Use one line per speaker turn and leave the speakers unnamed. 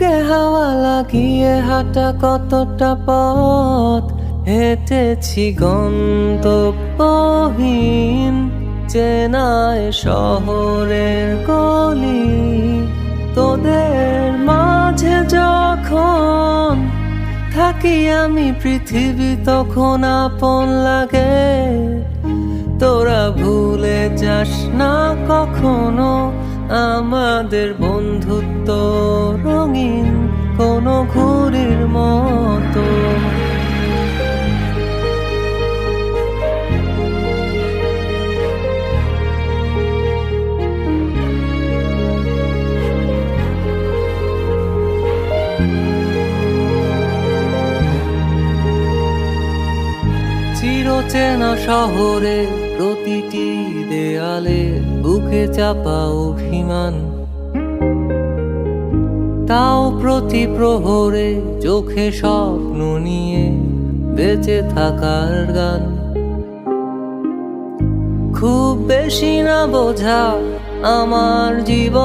বুকে হাওয়া লাগিয়ে হাঁটা কতটা পথ হেঁটেছি গন্তব্যহীন চেনায় শহরের গলি। তোদের মাঝে যখন থাকি আমি পৃথিবী তখন আপন লাগে। তোরা ভুলে যাস না কখনো আমাদের বন্ধুত্ব রঙিন কোনো ঘুড়ির মতো। চিরচেনা শহরে প্রতিটি দেয়ালে বুকে চাপা অভিমান, তাও প্রতি প্রহরে চোখে স্বপ্ন নিয়ে বেঁচে থাকার গান। খুব বেশি না বোঝা আমার জীবন।